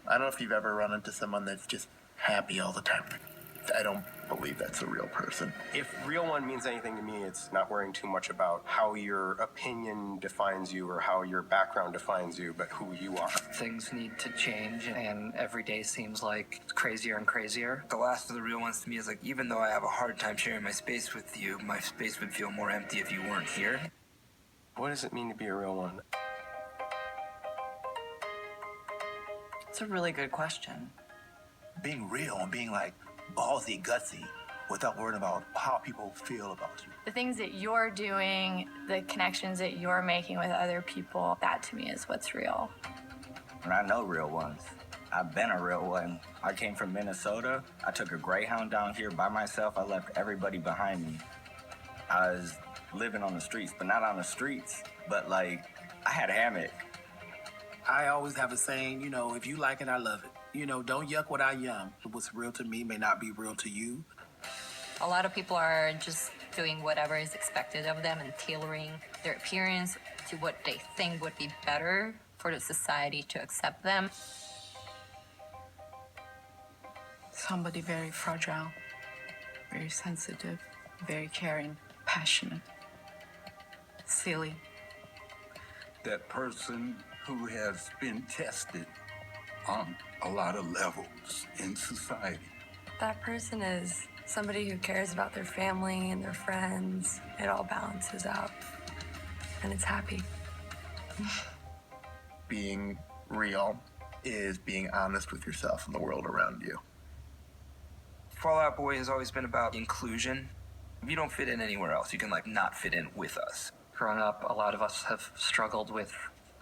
I don't know if you've ever run into someone that's just happy all the time. I don't believe that's a real person. If real one means anything to me, it's not worrying too much about how your opinion defines you or how your background defines you, but who you are. Things need to change, and every day seems like it's crazier and crazier. The last of the real ones to me is like, even though I have a hard time sharing my space with you, my space would feel more empty if you weren't here. What does it mean to be a real one? It's a really good question. Being real and being like ballsy, gutsy, without worrying about how people feel about you. The things that you're doing, the connections that you're making with other people, that to me is what's real. And I know real ones. I've been a real one. I came from Minnesota. I took a Greyhound down here by myself. I left everybody behind me. I was living on the streets, but not on the streets, but like, I had a hammock. I always have a saying, you know, if you like it, I love it. You know, don't yuck what I yum. What's real to me may not be real to you. A lot of people are just doing whatever is expected of them and tailoring their appearance to what they think would be better for the society to accept them. Somebody very fragile, very sensitive, very caring, passionate, silly. That person who has been tested on a lot of levels in society. That person is somebody who cares about their family and their friends. It all balances out, and it's happy. Being real is being honest with yourself and the world around you. Fall Out Boy has always been about inclusion. If you don't fit in anywhere else, you can like not fit in with us. Growing up, a lot of us have struggled with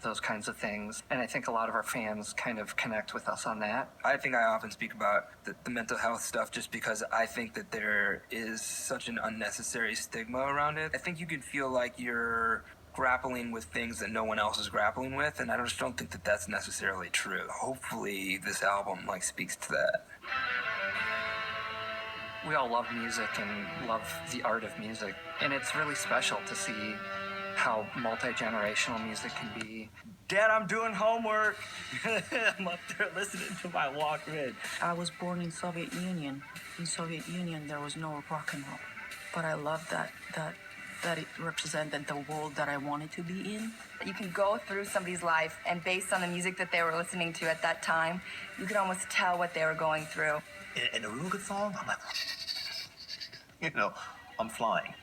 those kinds of things, and I think a lot of our fans kind of connect with us on that. I think I often speak about the mental health stuff just because I think that there is such an unnecessary stigma around it. I think you can feel like you're grappling with things that no one else is grappling with, and I just don't think that that's necessarily true. Hopefully this album like speaks to that. We all love music and love the art of music, and it's really special to see how multi-generational music can be. Dad, I'm doing homework. I'm up there listening to my Walkman. I was born in Soviet Union. In Soviet Union, there was no rock and roll. But I love that it represented the world that I wanted to be in. You can go through somebody's life, and based on the music that they were listening to at that time, you can almost tell what they were going through. In a real good song, I'm like, you know, I'm flying.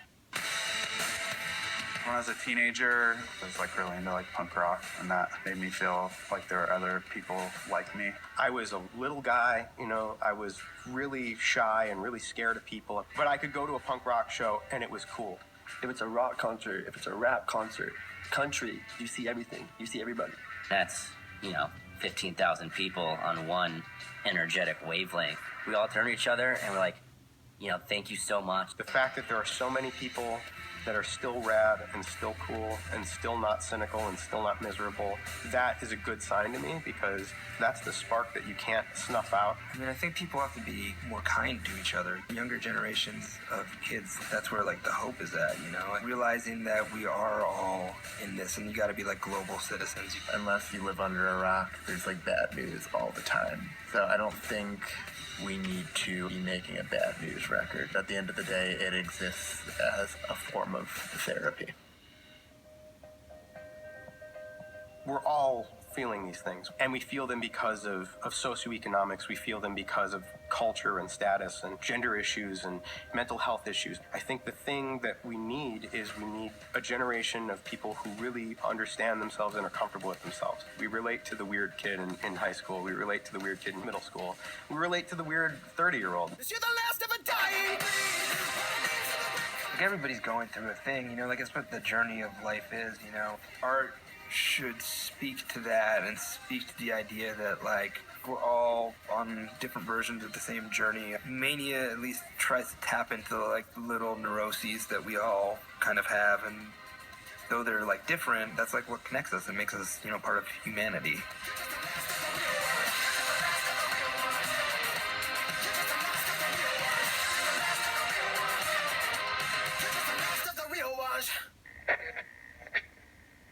When I was a teenager, I was like really into like punk rock, and that made me feel like there were other people like me. I was a little guy, you know, I was really shy and really scared of people, but I could go to a punk rock show and it was cool. If it's a rock concert, if it's a rap concert, country, you see everything, you see everybody. That's, 15,000 people on one energetic wavelength. We all turn to each other and we're like, thank you so much. The fact that there are so many people that are still rad and still cool and still not cynical and still not miserable, that is a good sign to me, because that's the spark that you can't snuff out. I think people have to be more kind to each other. Younger generations of kids, that's where like the hope is at, realizing that we are all in this, and you got to be like global citizens. Unless you live under a rock, there's like bad news all the time. So I don't think we need to be making a bad news record. At the end of the day, it exists as a form of therapy. We're all feeling these things, and we feel them because of socioeconomics. We feel them because of culture and status and gender issues and mental health issues. I think the thing that we need is we need a generation of people who really understand themselves and are comfortable with themselves. We relate to the weird kid in high school. We relate to the weird kid in middle school. We relate to the weird 30-year-old. You're the last of a dying Like everybody's going through a thing, that's what the journey of life is, Art should speak to that and speak to the idea that like we're all on different versions of the same journey. Mania at least tries to tap into like little neuroses that we all kind of have, and though they're like different, that's like what connects us and makes us, part of humanity.